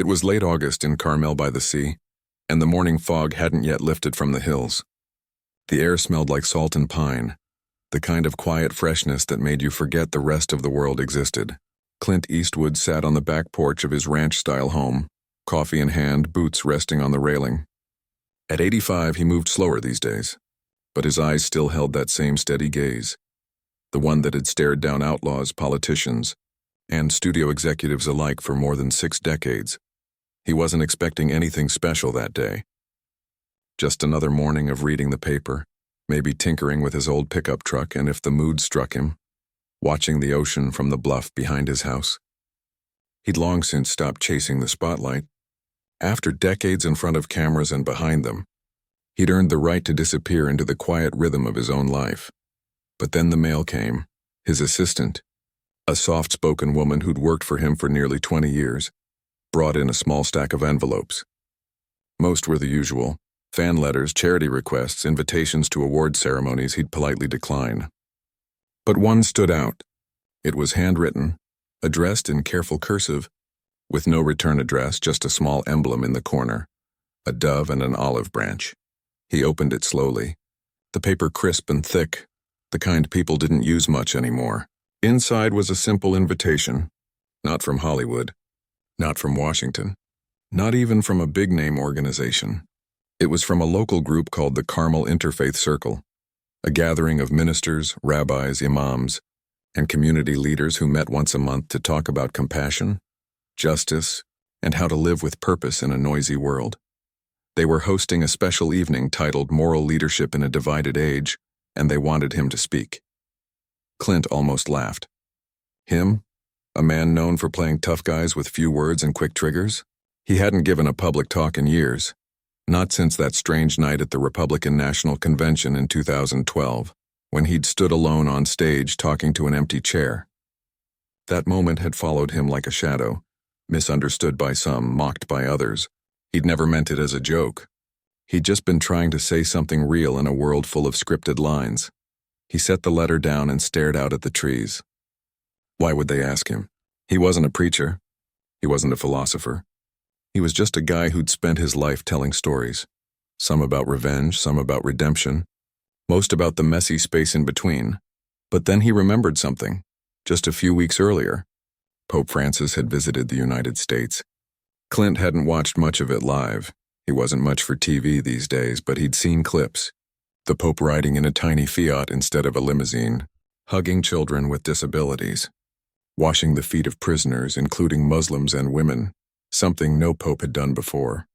It was late August in Carmel by the sea, and the morning fog hadn't yet lifted from the hills. The air smelled like salt and pine, the kind of quiet freshness that made you forget the rest of the world existed. Clint Eastwood sat on the back porch of his ranch-style home, coffee in hand, boots resting on the railing. At 85, he moved slower these days, but his eyes still held that same steady gaze, the one that had stared down outlaws, politicians, and studio executives alike for more than 6 decades. He wasn't expecting anything special that day. Just another morning of reading the paper, maybe tinkering with his old pickup truck, and if the mood struck him, watching the ocean from the bluff behind his house. He'd long since stopped chasing the spotlight. After decades in front of cameras and behind them, he'd earned the right to disappear into the quiet rhythm of his own life. But then the mail came. His assistant, a soft-spoken woman who'd worked for him for nearly 20 years, brought in a small stack of envelopes. Most were the usual: fan letters, charity requests, invitations to award ceremonies he'd politely decline. But one stood out. It was handwritten, addressed in careful cursive, with no return address, just a small emblem in the corner, a dove and an olive branch. He opened it slowly, the paper crisp and thick, the kind people didn't use much anymore. Inside was a simple invitation, not from Hollywood, not from Washington, not even from a big-name organization. It was from a local group called the Carmel Interfaith Circle, a gathering of ministers, rabbis, imams, and community leaders who met once a month to talk about compassion, justice, and how to live with purpose in a noisy world. They were hosting a special evening titled Moral Leadership in a Divided Age, and they wanted him to speak. Clint almost laughed. Him? A man known for playing tough guys with few words and quick triggers? He hadn't given a public talk in years, not since that strange night at the Republican National Convention in 2012, when he'd stood alone on stage talking to an empty chair. That moment had followed him like a shadow, misunderstood by some, mocked by others. He'd never meant it as a joke. He'd just been trying to say something real in a world full of scripted lines. He set the letter down and stared out at the trees. Why would they ask him? He wasn't a preacher. He wasn't a philosopher. He was just a guy who'd spent his life telling stories, some about revenge, some about redemption, most about the messy space in between. But then he remembered something. Just a few weeks earlier, Pope Francis had visited the United States. Clint hadn't watched much of it live. He wasn't much for TV these days, but he'd seen clips. The Pope riding in a tiny Fiat instead of a limousine, hugging children with disabilities, washing the feet of prisoners, including Muslims and women, something no pope had done before.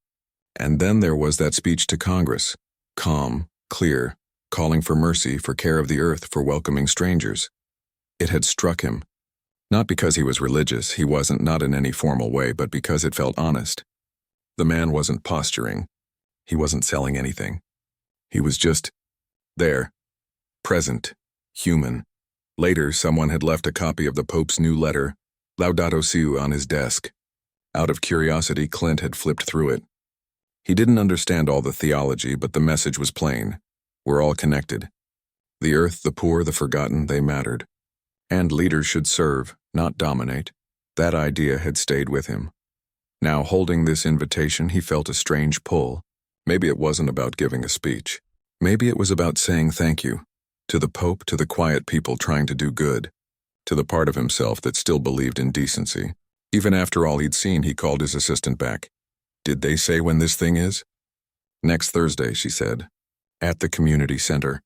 And then there was that speech to Congress, calm, clear, calling for mercy, for care of the earth, for welcoming strangers. It had struck him, not because he was religious, he wasn't, not in any formal way, but because it felt honest. The man wasn't posturing. He wasn't selling anything. He was just there, present, human. Later, someone had left a copy of the Pope's new letter, Laudato Si', on his desk. Out of curiosity, Clint had flipped through it. He didn't understand all the theology, but the message was plain. We're all connected. The earth, the poor, the forgotten, they mattered. And leaders should serve, not dominate. That idea had stayed with him. Now, holding this invitation, he felt a strange pull. Maybe it wasn't about giving a speech. Maybe it was about saying thank you. To the Pope, to the quiet people trying to do good. To the part of himself that still believed in decency. Even after all he'd seen, he called his assistant back. Did they say when this thing is? Next Thursday, she said. At the community center.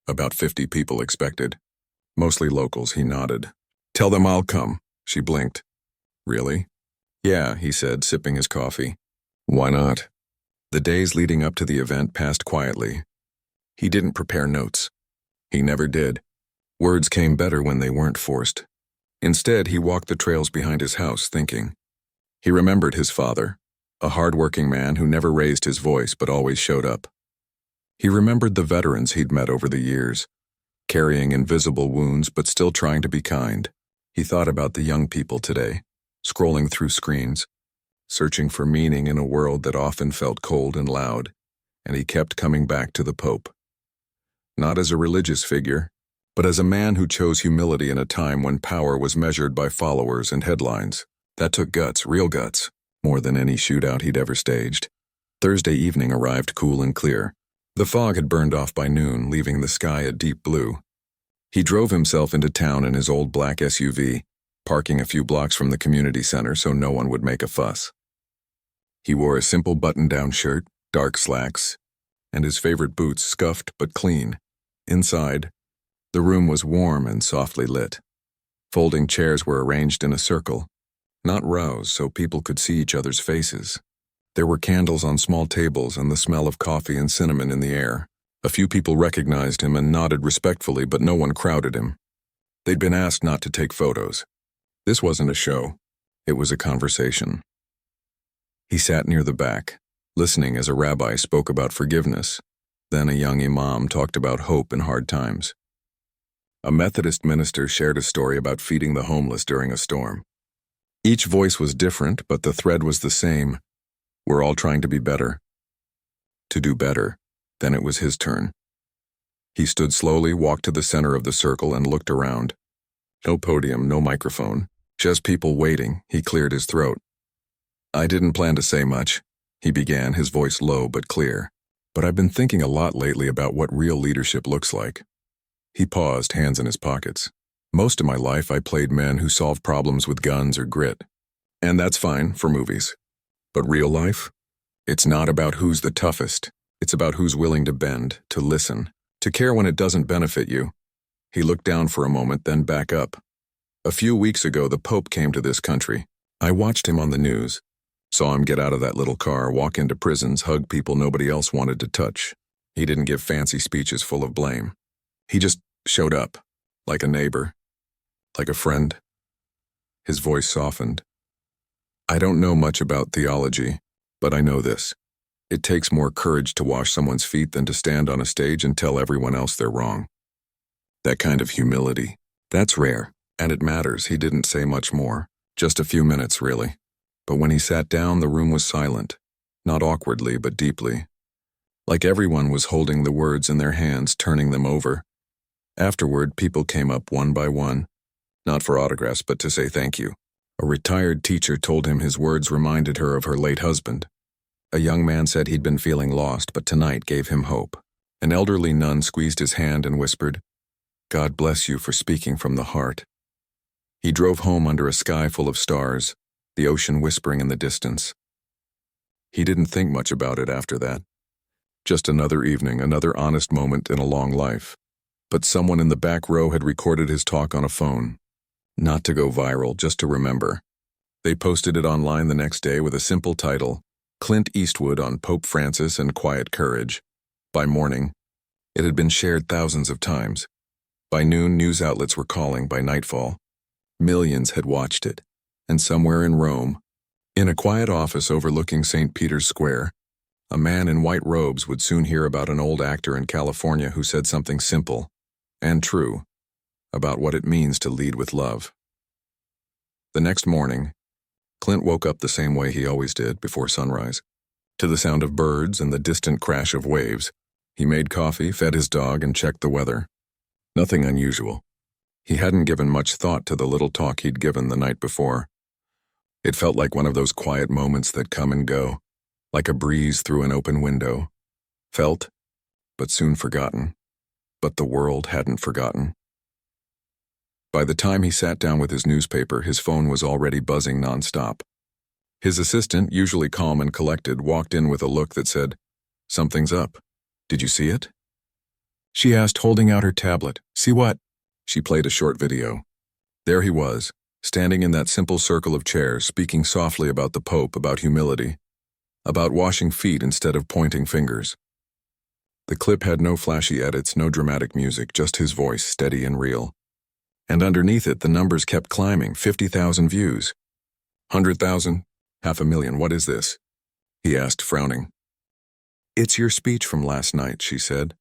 About 50 people expected. Mostly locals, he nodded. Tell them I'll come, she blinked. Really? Yeah, he said, sipping his coffee. Why not? The days leading up to the event passed quietly. He didn't prepare notes. He never did. Words came better when they weren't forced. Instead, he walked the trails behind his house, thinking. He remembered his father, a hard-working man who never raised his voice but always showed up. He remembered the veterans he'd met over the years, carrying invisible wounds but still trying to be kind. He thought about the young people today, scrolling through screens, searching for meaning in a world that often felt cold and loud, and he kept coming back to the Pope. Not as a religious figure, but as a man who chose humility in a time when power was measured by followers and headlines. That took guts, real guts, more than any shootout he'd ever staged. Thursday evening arrived cool and clear. The fog had burned off by noon, leaving the sky a deep blue. He drove himself into town in his old black SUV, parking a few blocks from the community center so no one would make a fuss. He wore a simple button-down shirt, dark slacks, and his favorite boots, scuffed but clean. Inside, the room was warm and softly lit. Folding chairs were arranged in a circle, not rows so people could see each other's faces. There were candles on small tables and the smell of coffee and cinnamon in the air. A few people recognized him and nodded respectfully, but no one crowded him. They'd been asked not to take photos. This wasn't a show. It was a conversation. He sat near the back, listening as a rabbi spoke about forgiveness. Then a young imam talked about hope in hard times. A Methodist minister shared a story about feeding the homeless during a storm. Each voice was different, but the thread was the same. We're all trying to be better. To do better. Then it was his turn. He stood slowly, walked to the center of the circle, and looked around. No podium, no microphone. Just people waiting. He cleared his throat. I didn't plan to say much, he began, his voice low but clear. But I've been thinking a lot lately about what real leadership looks like. He paused, hands in his pockets. Most of my life I played men who solve problems with guns or grit. And that's fine for movies. But real life? It's not about who's the toughest. It's about who's willing to bend, to listen, to care when it doesn't benefit you. He looked down for a moment, then back up. A few weeks ago, the Pope came to this country. I watched him on the news. Saw him get out of that little car, walk into prisons, hug people nobody else wanted to touch. He didn't give fancy speeches full of blame. He just showed up, like a neighbor, like a friend. His voice softened. I don't know much about theology, but I know this. It takes more courage to wash someone's feet than to stand on a stage and tell everyone else they're wrong. That kind of humility, that's rare, and it matters. He didn't say much more, just a few minutes, really. But when he sat down, the room was silent, not awkwardly, but deeply. Like everyone was holding the words in their hands, turning them over. Afterward, people came up one by one, not for autographs, but to say thank you. A retired teacher told him his words reminded her of her late husband. A young man said he'd been feeling lost, but tonight gave him hope. An elderly nun squeezed his hand and whispered, God bless you for speaking from the heart. He drove home under a sky full of stars, the ocean whispering in the distance. He didn't think much about it after that. Just another evening, another honest moment in a long life. But someone in the back row had recorded his talk on a phone. Not to go viral, just to remember. They posted it online the next day with a simple title, Clint Eastwood on Pope Francis and Quiet Courage. By morning, it had been shared thousands of times. By noon, news outlets were calling. By nightfall, millions had watched it. And somewhere in Rome, in a quiet office overlooking St. Peter's Square, a man in white robes would soon hear about an old actor in California who said something simple and true about what it means to lead with love. The next morning, Clint woke up the same way he always did before sunrise, to the sound of birds and the distant crash of waves. He made coffee, fed his dog, and checked the weather. Nothing unusual. He hadn't given much thought to the little talk he'd given the night before. It felt like one of those quiet moments that come and go, like a breeze through an open window. Felt, but soon forgotten. But the world hadn't forgotten. By the time he sat down with his newspaper, his phone was already buzzing nonstop. His assistant, usually calm and collected, walked in with a look that said, Something's up. Did you see it? She asked, holding out her tablet. See what? She played a short video. There he was, standing in that simple circle of chairs, speaking softly about the Pope, about humility, about washing feet instead of pointing fingers. The clip had no flashy edits, no dramatic music, just his voice, steady and real. And underneath it, the numbers kept climbing, 50,000 views. 100,000? 500,000, what is this? He asked, frowning. It's your speech from last night, she said.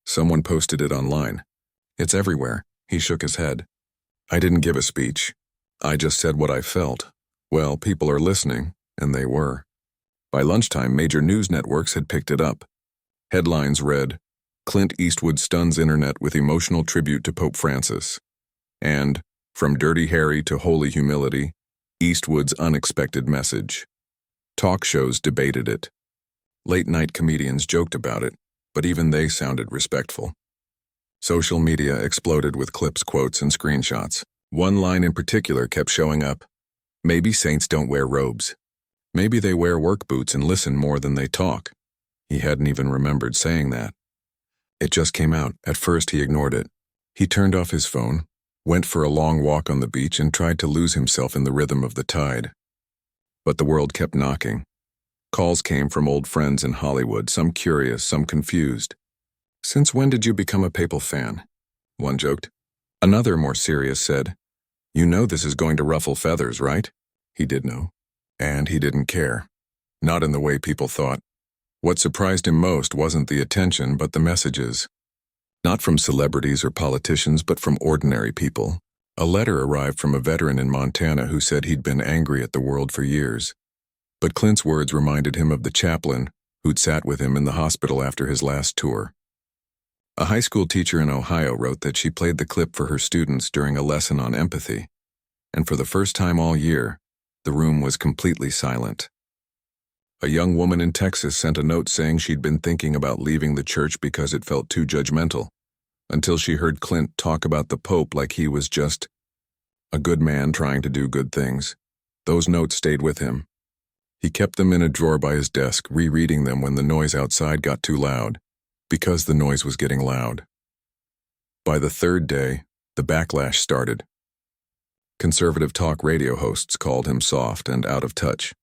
Someone posted it online. It's everywhere. He shook his head. I didn't give a speech. I just said what I felt. Well, people are listening, and they were. By lunchtime, major news networks had picked it up. Headlines read, Clint Eastwood stuns internet with emotional tribute to Pope Francis. And, from Dirty Harry to Holy Humility, Eastwood's unexpected message. Talk shows debated it. Late-night comedians joked about it, but even they sounded respectful. Social media exploded with clips, quotes, and screenshots. One line in particular kept showing up. Maybe saints don't wear robes. Maybe they wear work boots and listen more than they talk. He hadn't even remembered saying that. It just came out. At first he ignored it. He turned off his phone, went for a long walk on the beach, and tried to lose himself in the rhythm of the tide. But the world kept knocking. Calls came from old friends in Hollywood, some curious, some confused. "Since when did you become a papal fan?" one joked. Another, more serious, said, "You know this is going to ruffle feathers, right?" He did know. And he didn't care. Not in the way people thought. What surprised him most wasn't the attention, but the messages. Not from celebrities or politicians, but from ordinary people. A letter arrived from a veteran in Montana who said he'd been angry at the world for years. But Clint's words reminded him of the chaplain who'd sat with him in the hospital after his last tour. A high school teacher in Ohio wrote that she played the clip for her students during a lesson on empathy, and for the first time all year, the room was completely silent. A young woman in Texas sent a note saying she'd been thinking about leaving the church because it felt too judgmental, until she heard Clint talk about the Pope like he was just a good man trying to do good things. Those notes stayed with him. He kept them in a drawer by his desk, rereading them when the noise outside got too loud, because the noise was getting loud. By the third day, the backlash started. Conservative talk radio hosts called him soft and out of touch.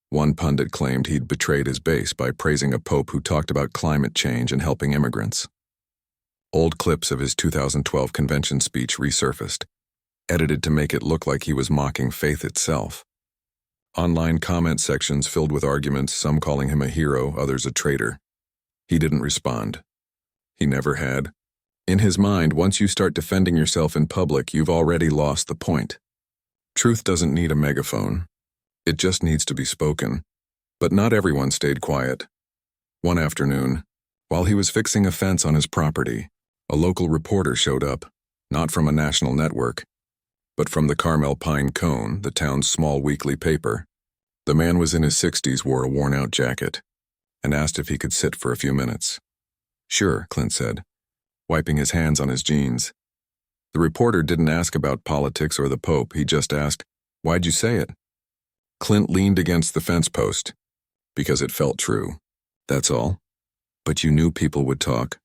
One pundit claimed he'd betrayed his base by praising a pope who talked about climate change and helping immigrants. Old clips of his 2012 convention speech resurfaced, edited to make it look like he was mocking faith itself. Online comment sections filled with arguments, some calling him a hero, others a traitor. He didn't respond. He never had. In his mind, once you start defending yourself in public, you've already lost the point. Truth doesn't need a megaphone. It just needs to be spoken. But not everyone stayed quiet. One afternoon, while he was fixing a fence on his property, a local reporter showed up, not from a national network, but from the Carmel Pine Cone, the town's small weekly paper. The man was in his 60s, wore a worn-out jacket, and asked if he could sit for a few minutes. "Sure," Clint said, wiping his hands on his jeans. The reporter didn't ask about politics or the Pope, he just asked, "Why'd you say it?" Clint leaned against the fence post. "Because it felt true. That's all." "But you knew people would talk."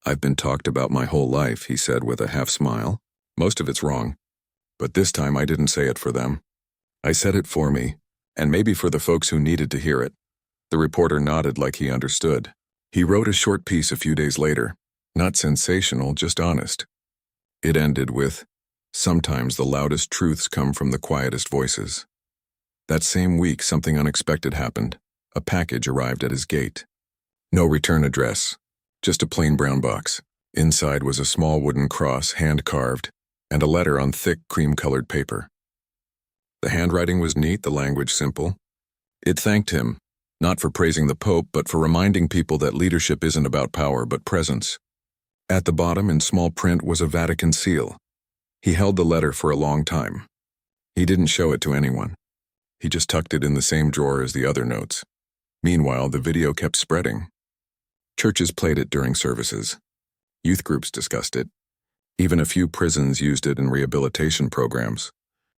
"I've been talked about my whole life," he said with a half smile. "Most of it's wrong. But this time I didn't say it for them. I said it for me, and maybe for the folks who needed to hear it." The reporter nodded like he understood. He wrote a short piece a few days later. Not sensational, just honest. It ended with, "Sometimes the loudest truths come from the quietest voices." That same week, something unexpected happened. A package arrived at his gate. No return address, just a plain brown box. Inside was a small wooden cross, hand-carved, and a letter on thick, cream-colored paper. The handwriting was neat, the language simple. It thanked him, not for praising the Pope, but for reminding people that leadership isn't about power, but presence. At the bottom, in small print, was a Vatican seal. He held the letter for a long time. He didn't show it to anyone. He just tucked it in the same drawer as the other notes. Meanwhile, the video kept spreading. Churches played it during services. Youth groups discussed it. Even a few prisons used it in rehabilitation programs.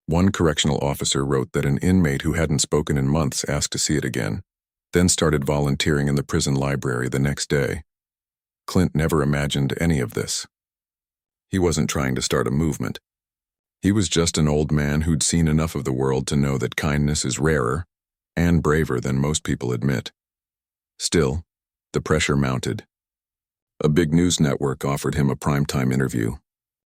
One correctional officer wrote that an inmate who hadn't spoken in months asked to see it again, then started volunteering in the prison library the next day. Clint never imagined any of this. He wasn't trying to start a movement. He was just an old man who'd seen enough of the world to know that kindness is rarer and braver than most people admit. Still, the pressure mounted. A big news network offered him a primetime interview.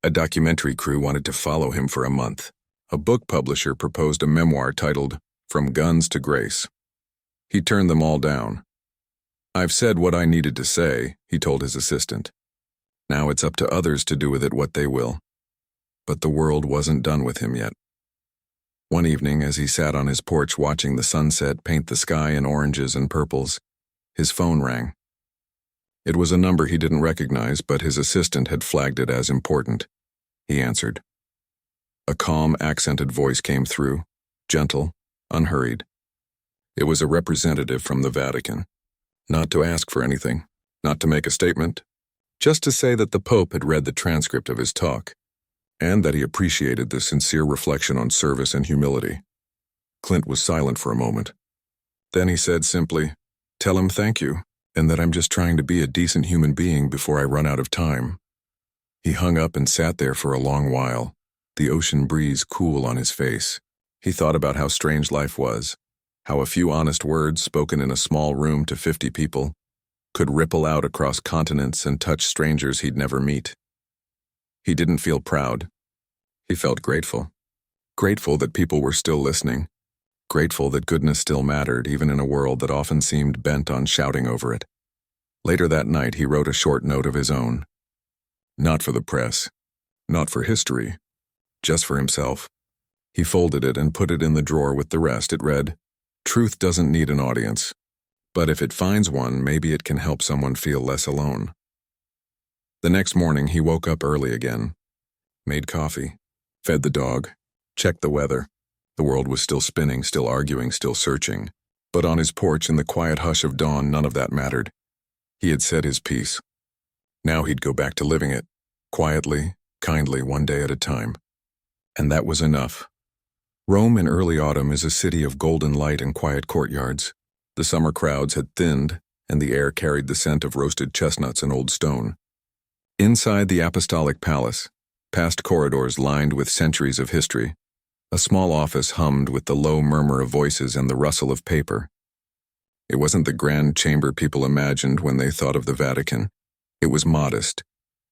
A documentary crew wanted to follow him for a month. A book publisher proposed a memoir titled From Guns to Grace. He turned them all down. "I've said what I needed to say," he told his assistant. "Now it's up to others to do with it what they will." But the world wasn't done with him yet. One evening, as he sat on his porch watching the sunset paint the sky in oranges and purples, his phone rang. It was a number he didn't recognize, but his assistant had flagged it as important. He answered. A calm, accented voice came through, gentle, unhurried. It was a representative from the Vatican. Not to ask for anything, not to make a statement, just to say that the Pope had read the transcript of his talk, and that he appreciated the sincere reflection on service and humility. Clint was silent for a moment. Then he said simply, "Tell him thank you, and that I'm just trying to be a decent human being before I run out of time." He hung up and sat there for a long while, the ocean breeze cool on his face. He thought about how strange life was, how a few honest words spoken in a small room to 50 people could ripple out across continents and touch strangers he'd never meet. He didn't feel proud. He felt grateful. Grateful that people were still listening. Grateful that goodness still mattered, even in a world that often seemed bent on shouting over it. Later that night, he wrote a short note of his own. Not for the press, not for history, just for himself. He folded it and put it in the drawer with the rest. It read, "Truth doesn't need an audience, but if it finds one, maybe it can help someone feel less alone." The next morning, he woke up early again, made coffee, fed the dog, checked the weather. The world was still spinning, still arguing, still searching. But on his porch in the quiet hush of dawn, none of that mattered. He had said his piece. Now he'd go back to living it, quietly, kindly, one day at a time. And that was enough. Rome in early autumn is a city of golden light and quiet courtyards. The summer crowds had thinned, and the air carried the scent of roasted chestnuts and old stone. Inside the apostolic palace, past corridors lined with centuries of history, a small office hummed with the low murmur of voices and the rustle of paper. It wasn't the grand chamber people imagined when they thought of the Vatican. It was modest,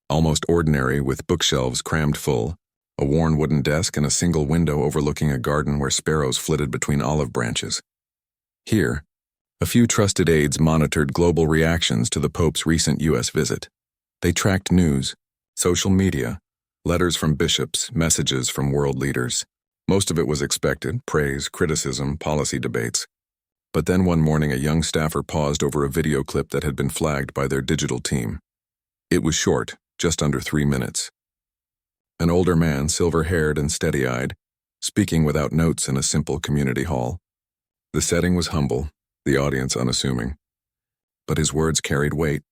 almost ordinary, with bookshelves crammed full, a worn wooden desk and a single window overlooking a garden where sparrows flitted between olive branches. Here, a few trusted aides monitored global reactions to the Pope's recent U.S. visit. They tracked news, social media, letters from bishops, messages from world leaders. Most of it was expected: praise, criticism, policy debates. But then one morning a young staffer paused over a video clip that had been flagged by their digital team. It was short, just under 3 minutes. An older man, silver-haired and steady-eyed, speaking without notes in a simple community hall. The setting was humble, the audience unassuming. But his words carried weight.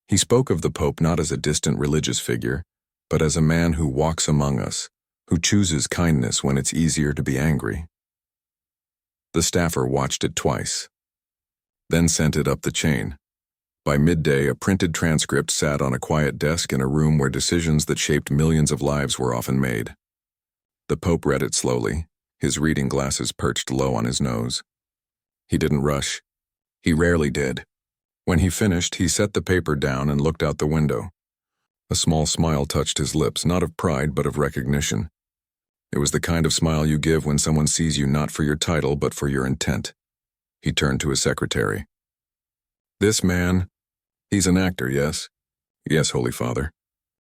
He spoke of the Pope not as a distant religious figure, but as a man who walks among us, who chooses kindness when it's easier to be angry. The staffer watched it twice, then sent it up the chain. By midday, a printed transcript sat on a quiet desk in a room where decisions that shaped millions of lives were often made. The Pope read it slowly, his reading glasses perched low on his nose. He didn't rush. He rarely did. When he finished, he set the paper down and looked out the window. A small smile touched his lips, not of pride but of recognition. It was the kind of smile you give when someone sees you not for your title but for your intent. He turned to his secretary. "This man, he's an actor, yes?" "Yes, Holy Father.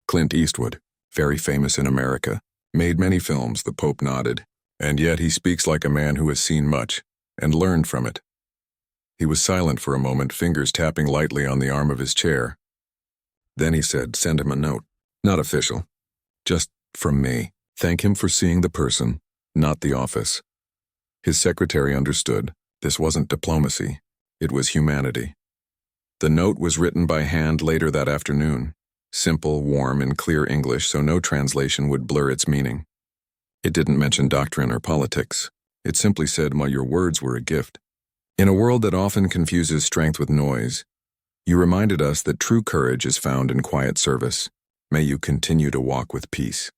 Clint Eastwood, very famous in America. Made many films," the Pope nodded. "And yet he speaks like a man who has seen much, and learned from it." He was silent for a moment, fingers tapping lightly on the arm of his chair. Then he said, "Send him a note. Not official. Just from me. Thank him for seeing the person, not the office." His secretary understood. This wasn't diplomacy. It was humanity. The note was written by hand later that afternoon, simple, warm, and clear English so no translation would blur its meaning. It didn't mention doctrine or politics. It simply said, your words were a gift. In a world that often confuses strength with noise, you reminded us that true courage is found in quiet service. May you continue to walk with peace.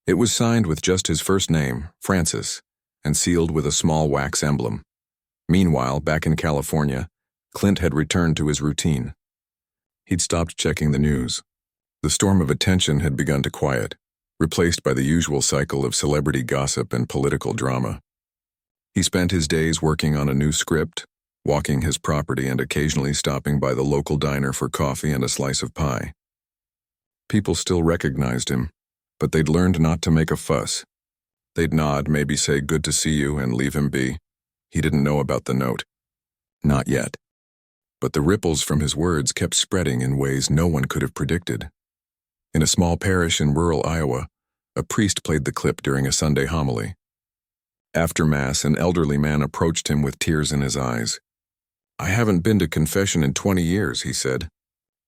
It was signed with just his first name, Francis, and sealed with a small wax emblem. Meanwhile, back in California, Clint had returned to his routine. He'd stopped checking the news. The storm of attention had begun to quiet, replaced by the usual cycle of celebrity gossip and political drama. He spent his days working on a new script, walking his property and occasionally stopping by the local diner for coffee and a slice of pie. People still recognized him, but they'd learned not to make a fuss. They'd nod, maybe say good to see you, and leave him be. He didn't know about the note. Not yet. But the ripples from his words kept spreading in ways no one could have predicted. In a small parish in rural Iowa, a priest played the clip during a Sunday homily. After Mass, an elderly man approached him with tears in his eyes. "I haven't been to confession in 20 years," he said.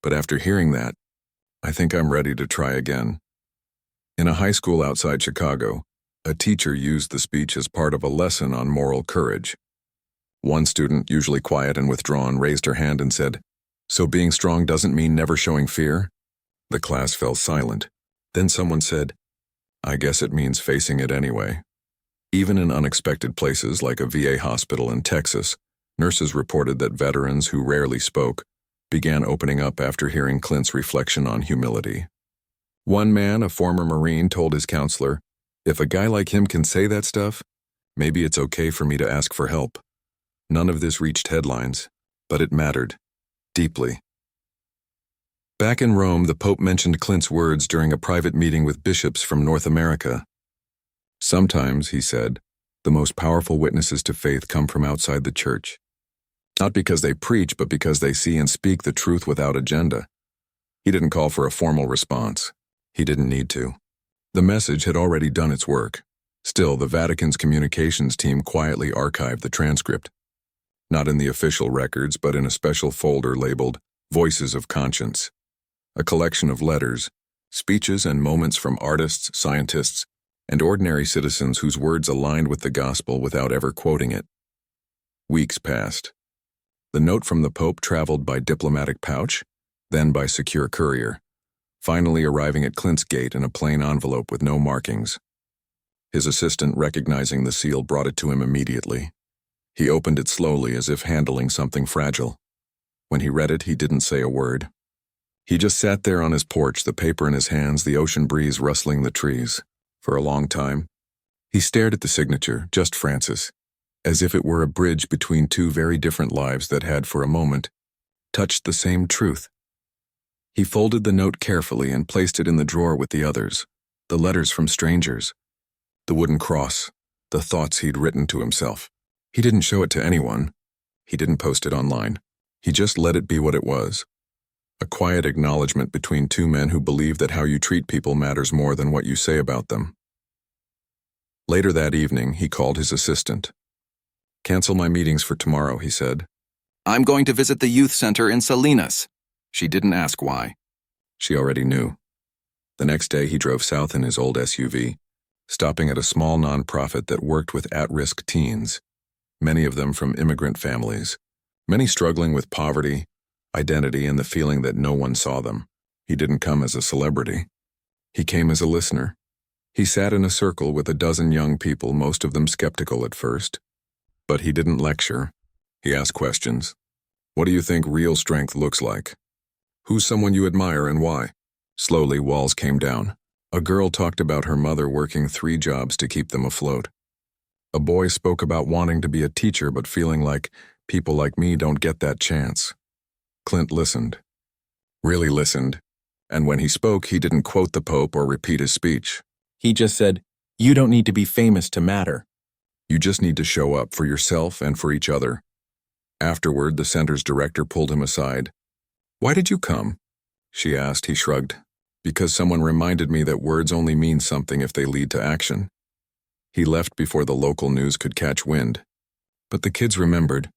"But after hearing that, I think I'm ready to try again." In a high school outside Chicago, a teacher used the speech as part of a lesson on moral courage. One student, usually quiet and withdrawn, raised her hand and said, "So being strong doesn't mean never showing fear?" The class fell silent. Then someone said, "I guess it means facing it anyway." Even in unexpected places like a VA hospital in Texas, nurses reported that veterans who rarely spoke began opening up after hearing Clint's reflection on humility. One man, a former Marine, told his counselor, "If a guy like him can say that stuff, maybe it's okay for me to ask for help." None of this reached headlines, but it mattered, deeply. Back in Rome, the Pope mentioned Clint's words during a private meeting with bishops from North America. "Sometimes," he said, "the most powerful witnesses to faith come from outside the church. Not because they preach, but because they see and speak the truth without agenda." He didn't call for a formal response. He didn't need to. The message had already done its work. Still, the Vatican's communications team quietly archived the transcript. Not in the official records, but in a special folder labeled Voices of Conscience. A collection of letters, speeches and moments from artists, scientists, and ordinary citizens whose words aligned with the gospel without ever quoting it. Weeks passed. The note from the Pope traveled by diplomatic pouch, then by secure courier, finally arriving at Clint's gate in a plain envelope with no markings. His assistant, recognizing the seal, brought it to him immediately. He opened it slowly as if handling something fragile. When he read it, he didn't say a word. He just sat there on his porch, the paper in his hands, the ocean breeze rustling the trees. For a long time, he stared at the signature, just Francis, as if it were a bridge between two very different lives that had, for a moment, touched the same truth. He folded the note carefully and placed it in the drawer with the others, the letters from strangers, the wooden cross, the thoughts he'd written to himself. He didn't show it to anyone. He didn't post it online. He just let it be what it was. A quiet acknowledgement between two men who believe that how you treat people matters more than what you say about them. Later that evening, he called his assistant. "Cancel my meetings for tomorrow," he said. "I'm going to visit the youth center in Salinas." She didn't ask why. She already knew. The next day, he drove south in his old SUV, stopping at a small nonprofit that worked with at-risk teens, many of them from immigrant families, many struggling with poverty, identity, and the feeling that no one saw them. He didn't come as a celebrity. He came as a listener. He sat in a circle with a dozen young people, most of them skeptical at first. But he didn't lecture. He asked questions. "What do you think real strength looks like? Who's someone you admire and why?" Slowly, walls came down. A girl talked about her mother working 3 jobs to keep them afloat. A boy spoke about wanting to be a teacher but feeling like people like me don't get that chance. Clint listened. Really listened. And when he spoke, he didn't quote the Pope or repeat his speech. He just said, "You don't need to be famous to matter. You just need to show up for yourself and for each other." Afterward, the center's director pulled him aside. "Why did you come?" she asked. He shrugged. "Because someone reminded me that words only mean something if they lead to action." He left before the local news could catch wind. But the kids remembered.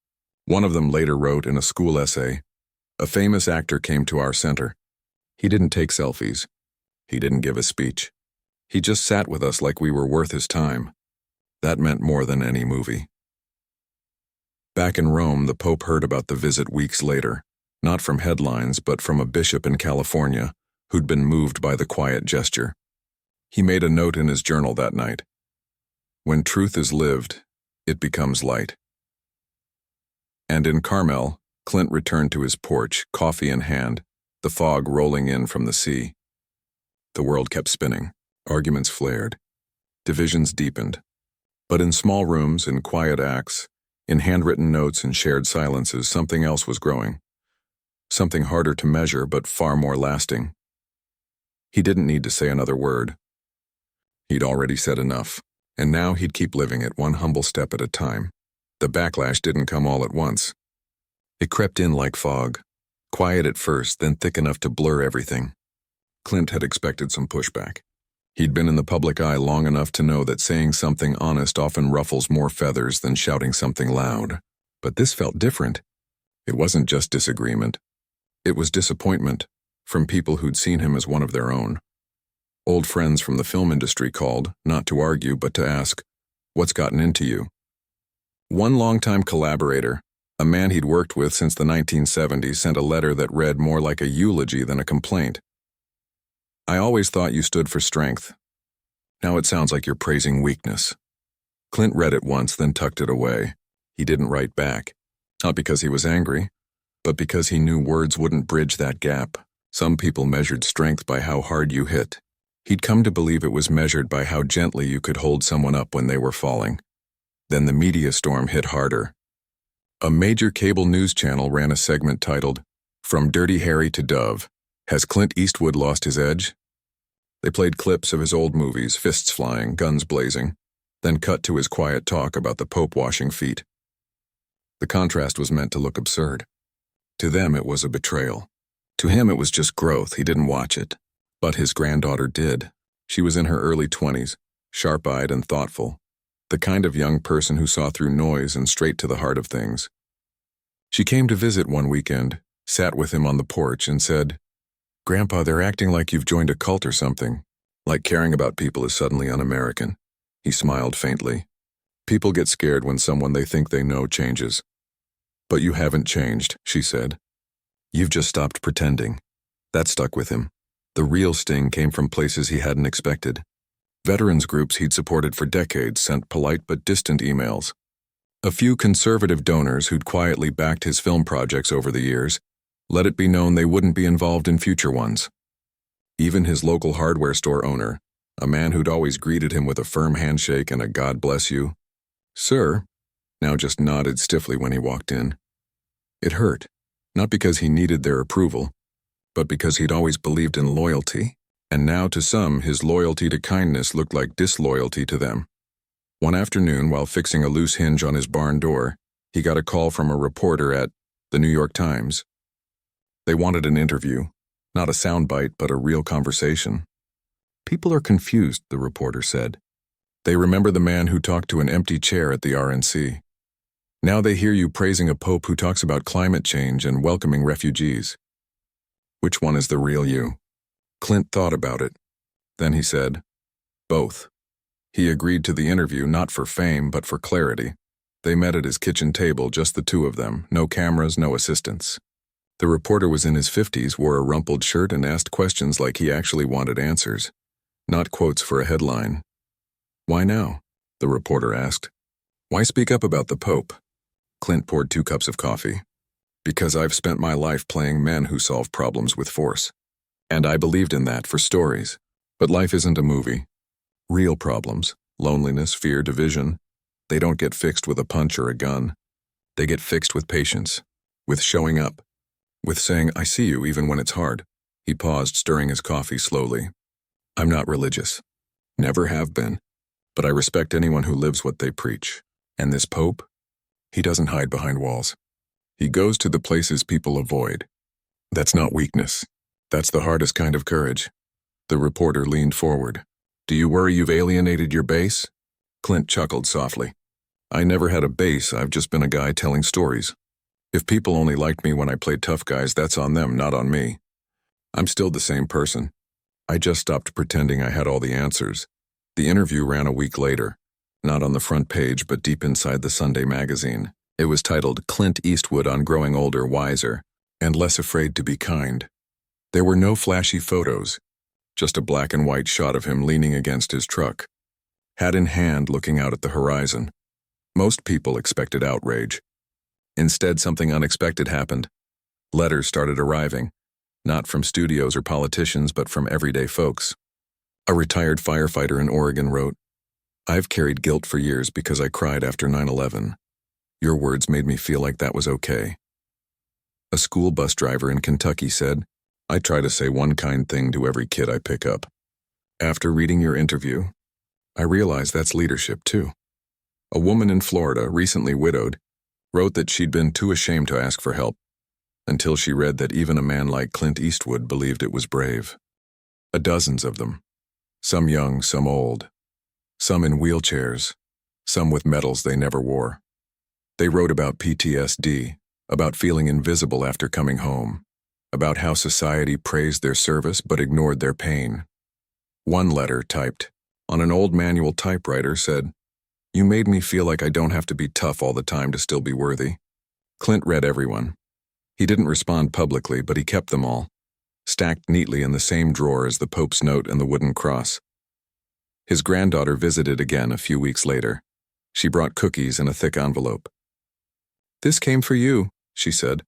One of them later wrote in a school essay, "A famous actor came to our center. He didn't take selfies. He didn't give a speech. He just sat with us like we were worth his time." That meant more than any movie. Back in Rome, the Pope heard about the visit weeks later, not from headlines, but from a bishop in California who'd been moved by the quiet gesture. He made a note in his journal that night. "When truth is lived, it becomes light." And in Carmel, Clint returned to his porch, coffee in hand, the fog rolling in from the sea. The world kept spinning. Arguments flared. Divisions deepened. But in small rooms, in quiet acts, in handwritten notes and shared silences, something else was growing. Something harder to measure, but far more lasting. He didn't need to say another word. He'd already said enough, and now he'd keep living it one humble step at a time. The backlash didn't come all at once. It crept in like fog, quiet at first, then thick enough to blur everything. Clint had expected some pushback. He'd been in the public eye long enough to know that saying something honest often ruffles more feathers than shouting something loud. But this felt different. It wasn't just disagreement. It was disappointment from people who'd seen him as one of their own. Old friends from the film industry called, not to argue but to ask, "What's gotten into you?" One longtime collaborator, a man he'd worked with since the 1970s, sent a letter that read more like a eulogy than a complaint. "I always thought you stood for strength. Now it sounds like you're praising weakness." Clint read it once, then tucked it away. He didn't write back, not because he was angry, but because he knew words wouldn't bridge that gap. Some people measured strength by how hard you hit. He'd come to believe it was measured by how gently you could hold someone up when they were falling. Then the media storm hit harder. A major cable news channel ran a segment titled, "From Dirty Harry to Dove, Has Clint Eastwood Lost His Edge?" They played clips of his old movies, fists flying, guns blazing, then cut to his quiet talk about the Pope washing feet. The contrast was meant to look absurd. To them, it was a betrayal. To him, it was just growth. He didn't watch it. But his granddaughter did. She was in her early 20s, sharp-eyed and thoughtful, the kind of young person who saw through noise and straight to the heart of things. She came to visit one weekend, sat with him on the porch, and said, "Grandpa, they're acting like you've joined a cult or something, like caring about people is suddenly un-American." He smiled faintly. "People get scared when someone they think they know changes." "But you haven't changed," she said. "You've just stopped pretending." That stuck with him. The real sting came from places he hadn't expected. Veterans groups he'd supported for decades sent polite but distant emails. A few conservative donors who'd quietly backed his film projects over the years let it be known they wouldn't be involved in future ones. Even his local hardware store owner, a man who'd always greeted him with a firm handshake and a "God bless you, sir," now just nodded stiffly when he walked in. It hurt, not because he needed their approval, but because he'd always believed in loyalty, and now to some his loyalty to kindness looked like disloyalty to them. One afternoon, while fixing a loose hinge on his barn door, he got a call from a reporter at the New York Times. They wanted an interview, not a soundbite, but a real conversation. "People are confused," the reporter said. "They remember the man who talked to an empty chair at the RNC. Now they hear you praising a pope who talks about climate change and welcoming refugees. Which one is the real you?" Clint thought about it. Then he said, "Both." He agreed to the interview not for fame, but for clarity. They met at his kitchen table, just the two of them, no cameras, no assistants. The reporter was in his 50s, wore a rumpled shirt, and asked questions like he actually wanted answers, not quotes for a headline. "Why now?" the reporter asked. "Why speak up about the Pope?" Clint poured 2 cups of coffee. "Because I've spent my life playing men who solve problems with force. And I believed in that for stories. But life isn't a movie. Real problems, loneliness, fear, division, they don't get fixed with a punch or a gun. They get fixed with patience, with showing up, with saying, 'I see you,' even when it's hard." He paused, stirring his coffee slowly. "I'm not religious. Never have been. But I respect anyone who lives what they preach. And this Pope? He doesn't hide behind walls. He goes to the places people avoid. That's not weakness. That's the hardest kind of courage." The reporter leaned forward. "Do you worry you've alienated your base?" Clint chuckled softly. "I never had a base. I've just been a guy telling stories. If people only liked me when I played tough guys, that's on them, not on me. I'm still the same person. I just stopped pretending I had all the answers." The interview ran a week later, not on the front page, but deep inside the Sunday magazine. It was titled "Clint Eastwood on Growing Older, Wiser, and Less Afraid to Be Kind." There were no flashy photos, just a black and white shot of him leaning against his truck, hat in hand, looking out at the horizon. Most people expected outrage. Instead, something unexpected happened. Letters started arriving, not from studios or politicians, but from everyday folks. A retired firefighter in Oregon wrote, "I've carried guilt for years because I cried after 9/11. Your words made me feel like that was okay." A school bus driver in Kentucky said, "I try to say one kind thing to every kid I pick up. After reading your interview, I realize that's leadership too." A woman in Florida, recently widowed, wrote that she'd been too ashamed to ask for help until she read that even a man like Clint Eastwood believed it was brave. Dozens of them. Some young, some old. Some in wheelchairs. Some with medals they never wore. They wrote about PTSD, about feeling invisible after coming home, about how society praised their service but ignored their pain. One letter, typed on an old manual typewriter, said, "You made me feel like I don't have to be tough all the time to still be worthy." Clint read everyone. He didn't respond publicly, but he kept them all, stacked neatly in the same drawer as the Pope's note and the wooden cross. His granddaughter visited again a few weeks later. She brought cookies in a thick envelope. "This came for you," she said.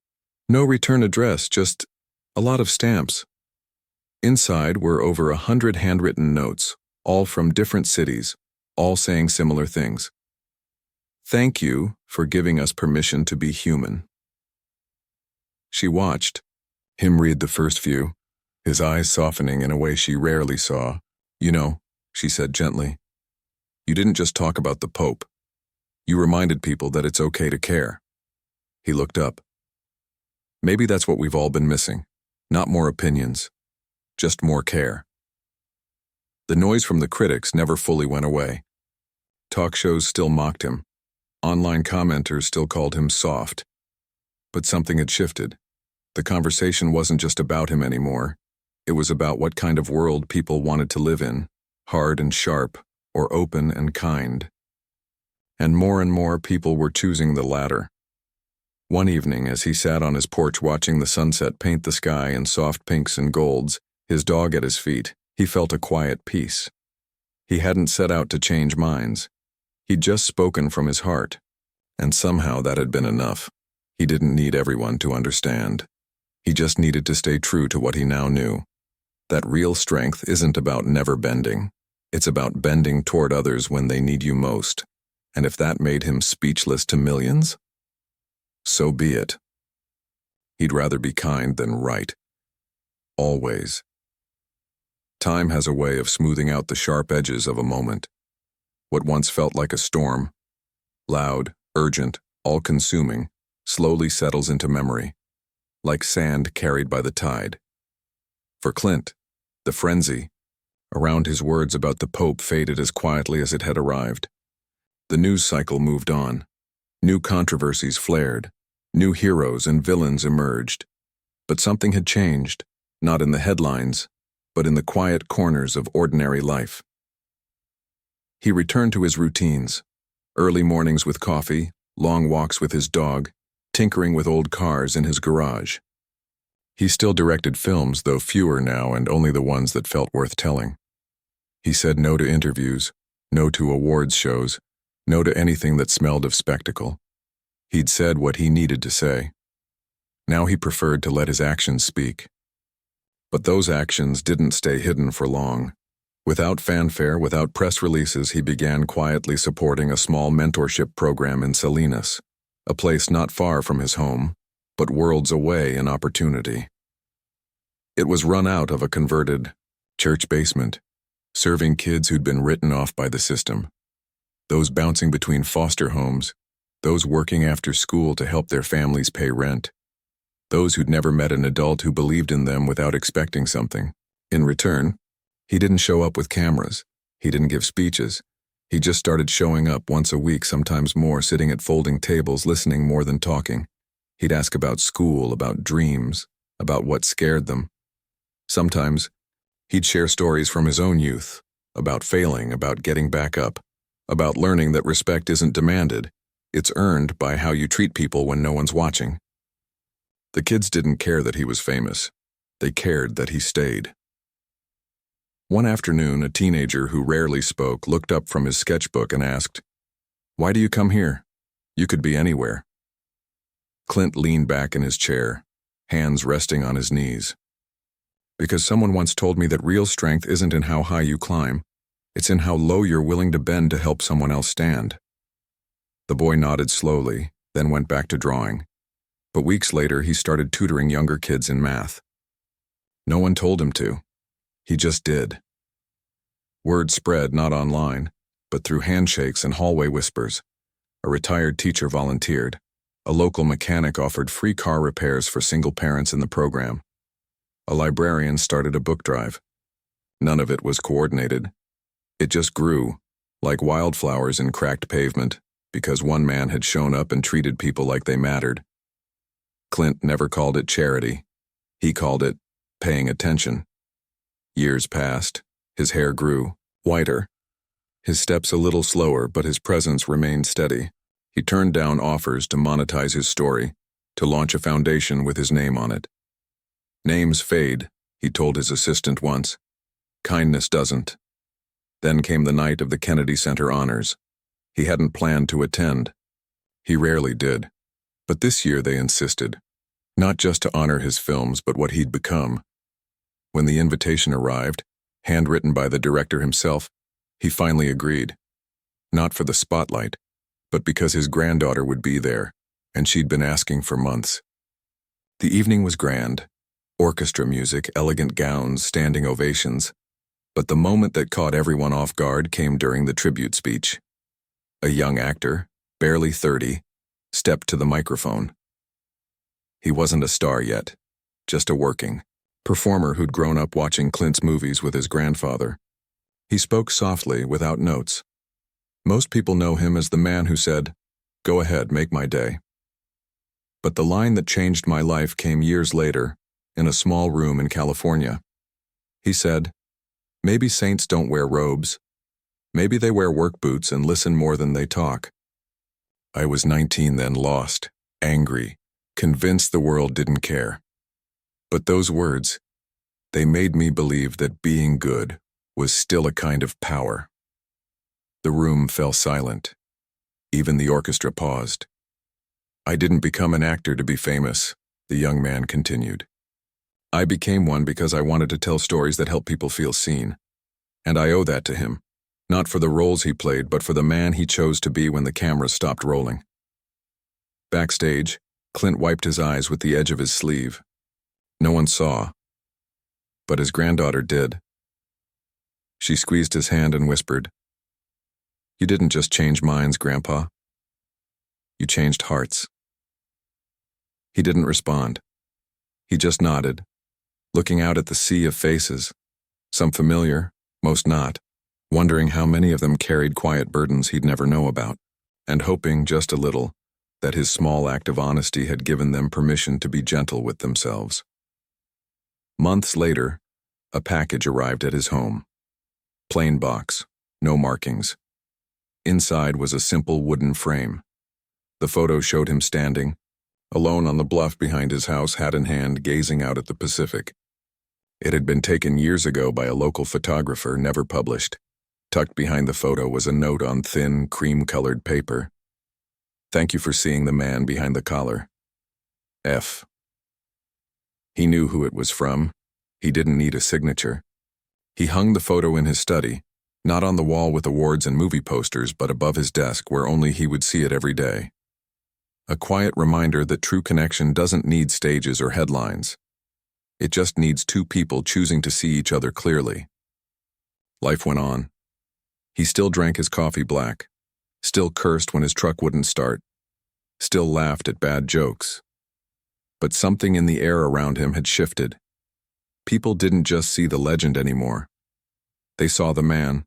"No return address, just a lot of stamps." Inside were over 100 handwritten notes, all from different cities, all saying similar things. "Thank you for giving us permission to be human." She watched him read the first few, his eyes softening in a way she rarely saw. "You know," she said gently, "you didn't just talk about the Pope. You reminded people that it's okay to care." He looked up. "Maybe that's what we've all been missing. Not more opinions, just more care." The noise from the critics never fully went away. Talk shows still mocked him. Online commenters still called him soft. But something had shifted. The conversation wasn't just about him anymore. It was about what kind of world people wanted to live in, hard and sharp, or open and kind. And more people were choosing the latter. One evening, as he sat on his porch watching the sunset paint the sky in soft pinks and golds, his dog at his feet, he felt a quiet peace. He hadn't set out to change minds. He'd just spoken from his heart. And somehow that had been enough. He didn't need everyone to understand. He just needed to stay true to what he now knew. That real strength isn't about never bending. It's about bending toward others when they need you most. And if that made him speechless to millions, so be it. He'd rather be kind than right. Always. Time has a way of smoothing out the sharp edges of a moment. What once felt like a storm, loud, urgent, all-consuming, slowly settles into memory, like sand carried by the tide. For Clint, the frenzy around his words about the Pope faded as quietly as it had arrived. The news cycle moved on. New controversies flared. New heroes and villains emerged. But something had changed, not in the headlines, but in the quiet corners of ordinary life. He returned to his routines, early mornings with coffee, long walks with his dog, tinkering with old cars in his garage. He still directed films, though fewer now and only the ones that felt worth telling. He said no to interviews, no to awards shows, no to anything that smelled of spectacle. He'd said what he needed to say. Now he preferred to let his actions speak. But those actions didn't stay hidden for long. Without fanfare, without press releases, he began quietly supporting a small mentorship program in Salinas, a place not far from his home, but worlds away in opportunity. It was run out of a converted church basement, serving kids who'd been written off by the system. Those bouncing between foster homes, those working after school to help their families pay rent, those who'd never met an adult who believed in them without expecting something. In return, he didn't show up with cameras. He didn't give speeches. He just started showing up once a week, sometimes more, sitting at folding tables, listening more than talking. He'd ask about school, about dreams, about what scared them. Sometimes, he'd share stories from his own youth, about failing, about getting back up, about learning that respect isn't demanded, it's earned by how you treat people when no one's watching. The kids didn't care that he was famous. They cared that he stayed. One afternoon, a teenager who rarely spoke looked up from his sketchbook and asked, "Why do you come here? You could be anywhere." Clint leaned back in his chair, hands resting on his knees. "Because someone once told me that real strength isn't in how high you climb, it's in how low you're willing to bend to help someone else stand." The boy nodded slowly, then went back to drawing. But weeks later, he started tutoring younger kids in math. No one told him to. He just did. Word spread not online, but through handshakes and hallway whispers. A retired teacher volunteered. A local mechanic offered free car repairs for single parents in the program. A librarian started a book drive. None of it was coordinated. It just grew, like wildflowers in cracked pavement, because one man had shown up and treated people like they mattered. Clint never called it charity. He called it paying attention. Years passed. His hair grew, whiter. His steps a little slower, but his presence remained steady. He turned down offers to monetize his story, to launch a foundation with his name on it. Names fade, he told his assistant once. Kindness doesn't. Then came the night of the Kennedy Center honors. He hadn't planned to attend. He rarely did. But this year they insisted. Not just to honor his films, but what he'd become. When the invitation arrived, handwritten by the director himself, he finally agreed. Not for the spotlight, but because his granddaughter would be there, and she'd been asking for months. The evening was grand. Orchestra music, elegant gowns, standing ovations. But the moment that caught everyone off guard came during the tribute speech. A young actor, barely 30, stepped to the microphone. He wasn't a star yet, just a working performer who'd grown up watching Clint's movies with his grandfather. He spoke softly, without notes. Most people know him as the man who said, "Go ahead, make my day." But the line that changed my life came years later, in a small room in California. He said, "Maybe saints don't wear robes. Maybe they wear work boots and listen more than they talk." I was 19 then, lost, angry, convinced the world didn't care. But those words, they made me believe that being good was still a kind of power. The room fell silent. Even the orchestra paused. "I didn't become an actor to be famous," the young man continued. "I became one because I wanted to tell stories that help people feel seen. And I owe that to him, not for the roles he played, but for the man he chose to be when the cameras stopped rolling." Backstage, Clint wiped his eyes with the edge of his sleeve. No one saw, but his granddaughter did. She squeezed his hand and whispered, "You didn't just change minds, Grandpa. You changed hearts." He didn't respond. He just nodded, looking out at the sea of faces, some familiar, most not, wondering how many of them carried quiet burdens he'd never know about, and hoping just a little that his small act of honesty had given them permission to be gentle with themselves. Months later, a package arrived at his home. Plain box, no markings. Inside was a simple wooden frame. The photo showed him standing, alone on the bluff behind his house, hat in hand, gazing out at the Pacific. It had been taken years ago by a local photographer, never published. Tucked behind the photo was a note on thin, cream-colored paper. "Thank you for seeing the man behind the collar. F." He knew who it was from. He didn't need a signature. He hung the photo in his study, not on the wall with awards and movie posters, but above his desk where only he would see it every day. A quiet reminder that true connection doesn't need stages or headlines. It just needs two people choosing to see each other clearly. Life went on. He still drank his coffee black, still cursed when his truck wouldn't start, still laughed at bad jokes. But something in the air around him had shifted. People didn't just see the legend anymore. They saw the man,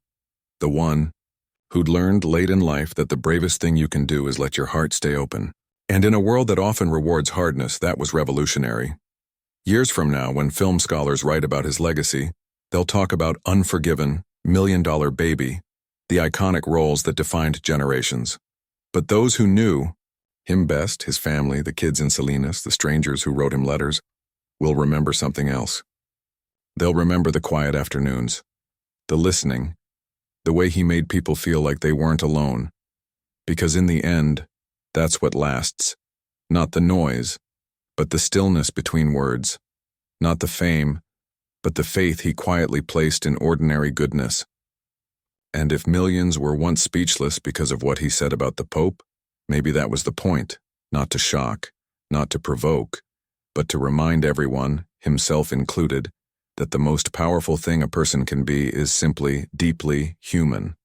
the one who'd learned late in life that the bravest thing you can do is let your heart stay open. And in a world that often rewards hardness, that was revolutionary. Years from now, when film scholars write about his legacy, they'll talk about Unforgiven, $1 Million Baby, the iconic roles that defined generations. But those who knew him best, his family, the kids in Salinas, the strangers who wrote him letters, will remember something else. They'll remember the quiet afternoons, the listening, the way he made people feel like they weren't alone. Because in the end, that's what lasts. Not the noise, but the stillness between words. Not the fame, but the faith he quietly placed in ordinary goodness. And if millions were once speechless because of what he said about the Pope, maybe that was the point, not to shock, not to provoke, but to remind everyone, himself included, that the most powerful thing a person can be is simply deeply human.